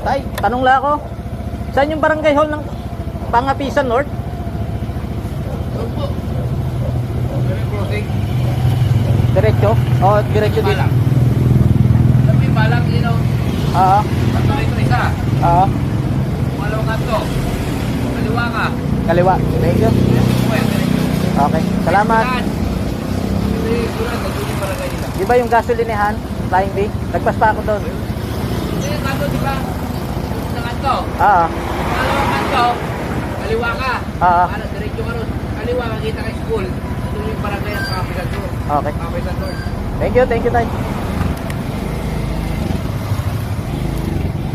Tay, tanong lang ako. Saan yung barangay hall ng Pangapisan North? Doon po. Crossing. Diretso? O, diretso din. Balang. Sabi balang, Oo. Kanto ito isa. Oo. Malawang kanto. Kaliwa ka. Kaliwa. Thank you. Okay. Salamat. Di ba yung gasolinahan? Flying V? Nagpas pa ako doon. Hindi yung kanto, di ba? Sa kanto. Oo. Malawang kanto. Kaliwa ka. Oo. Diretso ka ron. Kaliwa, makita ka school. Ito yung barangay at Pangapisan North. Okay. Pangapisan North. Thank you, Tay.